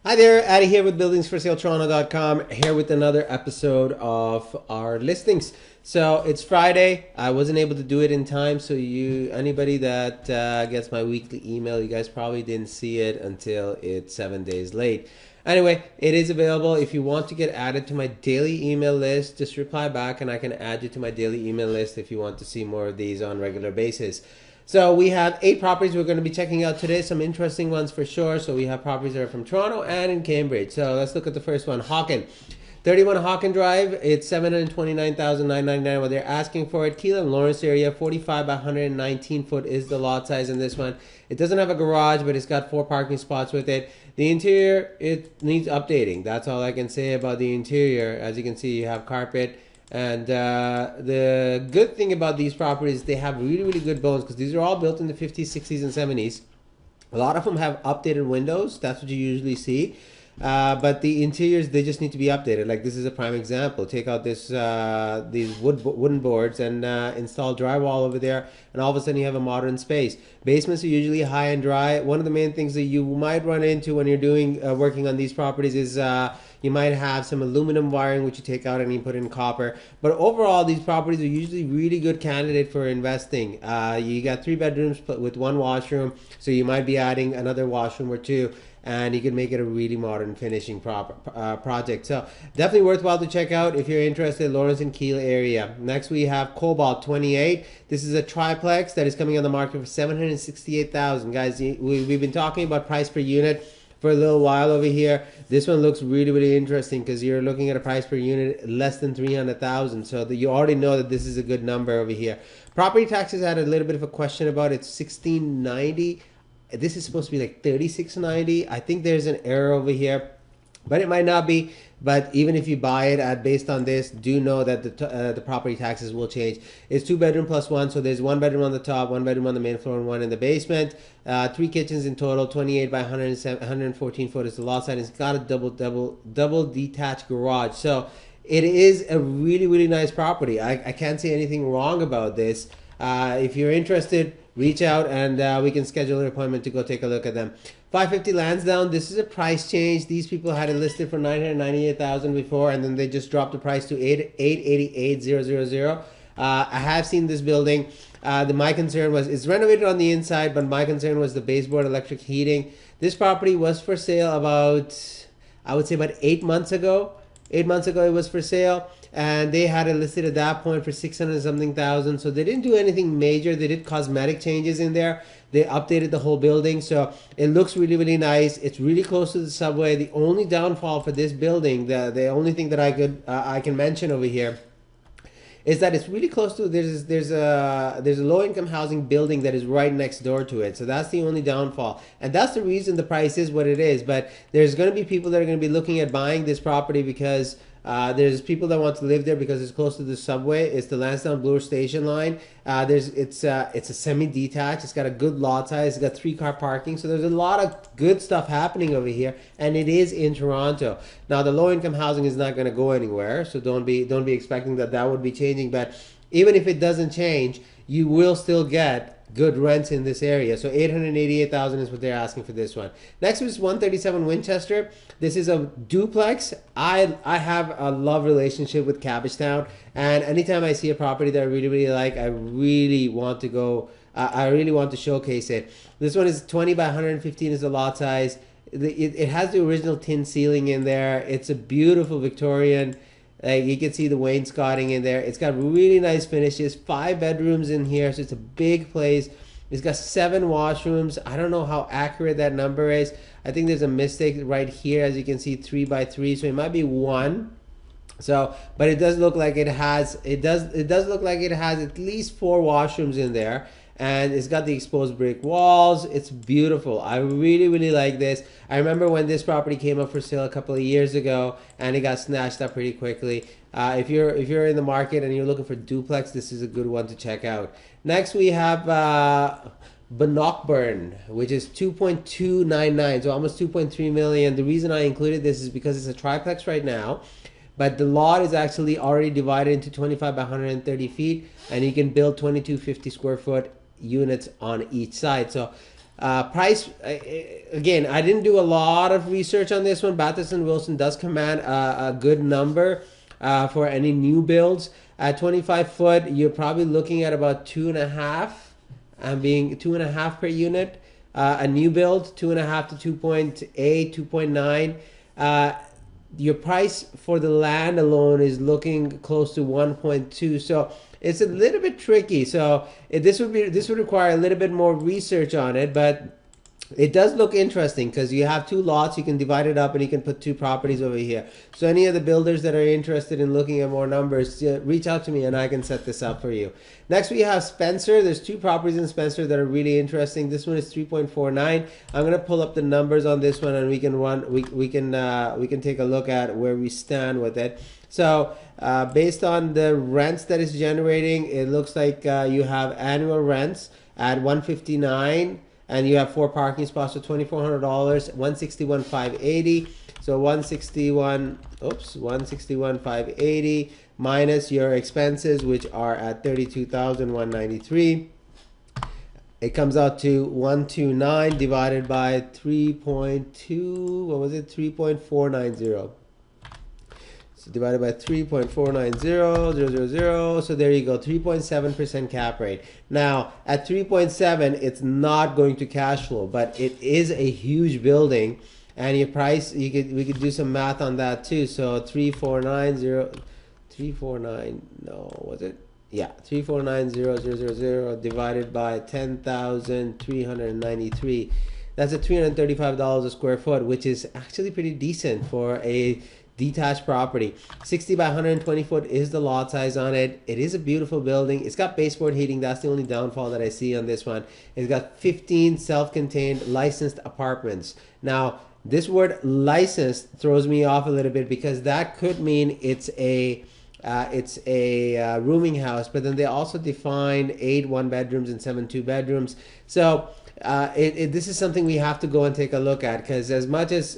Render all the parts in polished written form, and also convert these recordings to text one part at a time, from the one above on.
Hi there, Addy here with buildingsforsale.toronto.com, here with another episode of our listings. So it's Friday. I wasn't able to do it in time, so anybody that gets my weekly email, you guys probably didn't see it until it's 7 days late. Anyway, it is available. If you want to get added to my daily email list, just reply back and I can add you to my daily email list if you want to see more of these on a regular basis. So we have 8 properties we're going to be checking out today, some interesting ones for sure. So we have properties that are from Toronto and in Cambridge. So let's look at the first one, Hawken. 31 Hawken Drive, it's $729,999 what they're asking for it. Keelan Lawrence area, 45 by 119 foot is the lot size in this one. It doesn't have a garage, but it's got 4 parking spots with it. The interior, it needs updating. That's all I can say about the interior. As you can see, you have carpet. And the good thing about these properties, they have really, really good bones because these are all built in the 50s, 60s, and 70s. A lot of them have updated windows. That's what you usually see. But the interiors, they just need to be updated. Like this is a prime example. Take out these wooden boards and install drywall over there, and all of a sudden you have a modern space. Basements are usually high and dry. One of the main things that you might run into when you're doing working on these properties is you might have some aluminum wiring which you take out and you put in copper. But overall, these properties are usually really good candidate for investing. You got 3 bedrooms with 1 washroom, so you might be adding another washroom or 2. And you can make it a really modern finishing project. So definitely worthwhile to check out if you're interested. Lawrence and Keele area. Next we have Cobalt 28. This is a triplex that is coming on the market for $768,000. Guys, we've been talking about price per unit for a little while over here. This one looks really, really interesting because you're looking at a price per unit less than $300,000. So you already know that this is a good number over here. Property taxes had a little bit of a question about it. It's $1,690. This is supposed to be like $36.90. I think there's an error over here, but it might not be. But even if you buy it based on this, do know that the property taxes will change. It's 2 bedroom plus 1, so there's 1 bedroom on the top, 1 bedroom on the main floor, and 1 in the basement. 3 kitchens in total, 28 by 114 foot is the lot size. It's got a double detached garage, so it is a really, really nice property. I can't say anything wrong about this. If you're interested, reach out and we can schedule an appointment to go take a look at them. 550 Lansdowne, this is a price change. These people had it listed for $998,000 before, and then they just dropped the price to $888,000. I have seen this building. My concern was it's renovated on the inside, but my concern was the baseboard electric heating. This property was for sale about, I would say about 8 months ago. 8 months ago it was for sale, and they had it listed at that point for 600 something thousand. So they didn't do anything major. They did cosmetic changes in there. They updated the whole building, so it looks really, really nice. It's really close to the subway. The only downfall for this building, the only thing that I can mention over here, is that it's really close to there's a low income housing building that is right next door to it. So that's the only downfall, and that's the reason the price is what it is. But there's going to be people that are going to be looking at buying this property because there's people that want to live there because it's close to the subway. It's the Lansdowne Bloor station line. It's a semi-detached. It's got a good lot size. It's got 3-car parking. So there's a lot of good stuff happening over here, and it is in Toronto. Now the low-income housing is not going to go anywhere, so don't be expecting that would be changing. But even if it doesn't change, you will still get good rents in this area. So $888,000 is what they're asking for this one. Next is 137 Winchester. This is a duplex. I have a love relationship with Cabbagetown, and anytime I see a property that I really, really like, I really want to go. I really want to showcase it. This one is 20 by 115 is the lot size. It has the original tin ceiling in there. It's a beautiful Victorian. You can see the wainscoting in there. It's got really nice finishes. 5 bedrooms in here, so it's a big place. It's got 7 washrooms. I don't know how accurate that number is. I think there's a mistake right here, as you can see, 3 by 3, so it might be 1. So, but it does look like it has. It does look like it has at least 4 washrooms in there. And it's got the exposed brick walls. It's beautiful. I really, really like this. I remember when this property came up for sale a couple of years ago, and it got snatched up pretty quickly. If you're in the market and you're looking for duplex, this is a good one to check out. Next we have Bannockburn, which is 2.299, so almost 2.3 million. The reason I included this is because it's a triplex right now. But the lot is actually already divided into 25 by 130 feet, and you can build 2250 square foot units on each side. So Price, again, I didn't do a lot of research on this one. Bathurst Wilson does command a good number for any new builds. At 25 foot, you're probably looking at about 2.5, being 2.5 per unit. A new build, 2.5 to 2.8, 2.9. Your price for the land alone is looking close to 1.2. So it's a little bit tricky. So this would require a little bit more research on it, but it does look interesting because you have two lots. You can divide it up and you can put two properties over here. So any of the builders that are interested in looking at more numbers, reach out to me and I can set this up for you. Next we have Spencer. There's two properties in Spencer that are really interesting. This one is 3.49. I'm gonna pull up the numbers on this one and we can take a look at where we stand with it. So based on the rents that it's generating, it looks like you have annual rents at 159. And you have 4 parking spots for $2,400, 161,580. So 161,580 minus your expenses, which are at 32,193. It comes out to 129 divided by 3.2. What was it? 3.490. Divided by 3.490000. So there you go, 3.7% cap rate. Now at 3.7, it's not going to cash flow, but it is a huge building, and your price, we could do some math on that too. So 349, no, was it? Yeah, 3490000 divided by 10,393. That's at $335 a square foot, which is actually pretty decent for a detached property. 60 by 120 foot is the lot size on it. It is a beautiful building. It's got baseboard heating. That's the only downfall that I see on this one. It's got 15 self-contained licensed apartments. Now this word licensed throws me off a little bit because that could mean it's a rooming house, but then they also define 8 1-bedrooms and 7 2-bedrooms. So this is something we have to go and take a look at, because as much as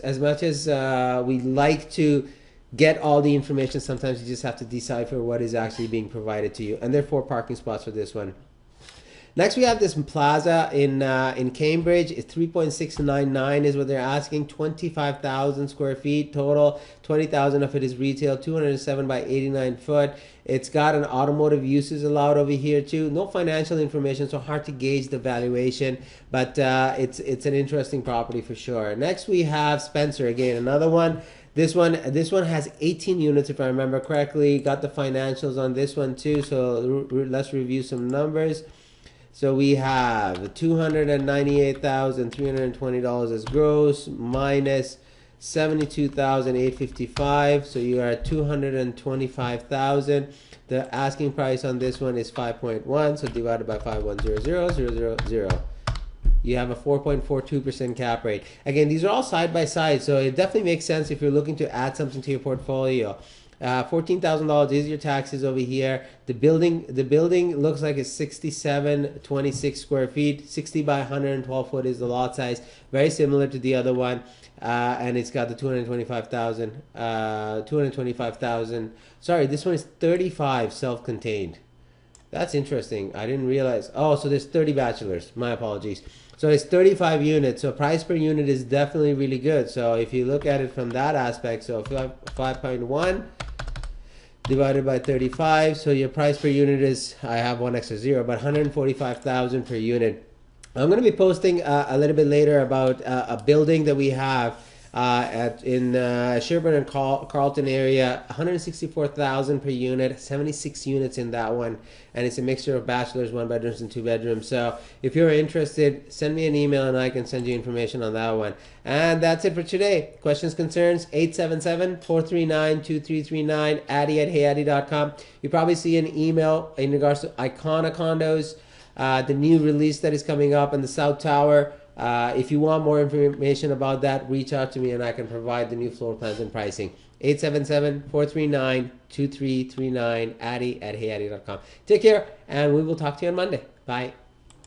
we like to get all the information, sometimes you just have to decipher what is actually being provided to you. And there are 4 parking spots for this one. Next we have this plaza in Cambridge. It's 3.699 is what they're asking. 25,000 square feet total. 20,000 of it is retail. 207 by 89 foot. It's got an automotive uses allowed over here too. No financial information, so hard to gauge the valuation, but it's an interesting property for sure. Next we have Spencer, again another one. This one has 18 units if I remember correctly. Got the financials on this one too. So let's review some numbers. So we have $298,320 as gross minus $72,855. So you are at $225,000. The asking price on this one is 5.1. So divided by 5100000. You have a 4.42% cap rate. Again, these are all side by side, so it definitely makes sense if you're looking to add something to your portfolio. $14,000 is your taxes over here. The building looks like it's 6726 square feet. 60 by 112 foot is the lot size. Very similar to the other one, and it's got the 225,000. 225,000. Sorry, this one is 35 self-contained. That's interesting. I didn't realize. Oh, so there's 30 bachelors. My apologies. So it's 35 units. So price per unit is definitely really good. So if you look at it from that aspect, so 5.1 divided by 35. So your price per unit is, I have one extra zero, but 145,000 per unit. I'm going to be posting a little bit later about a building that we have in Sherburne and Carlton area. 164,000 per unit, 76 units in that one, and it's a mixture of bachelors, 1-bedrooms and 2-bedrooms. So if you're interested, send me an email and I can send you information on that one. And that's it for today. Questions, concerns, 877-439-2339, Addy at heyaddy.com. You probably see an email in regards to Icona Condos, the new release that is coming up in the South Tower. If you want more information about that, reach out to me and I can provide the new floor plans and pricing. 877-439-2339, Addy at heyaddy.com. Take care, and we will talk to you on Monday. Bye.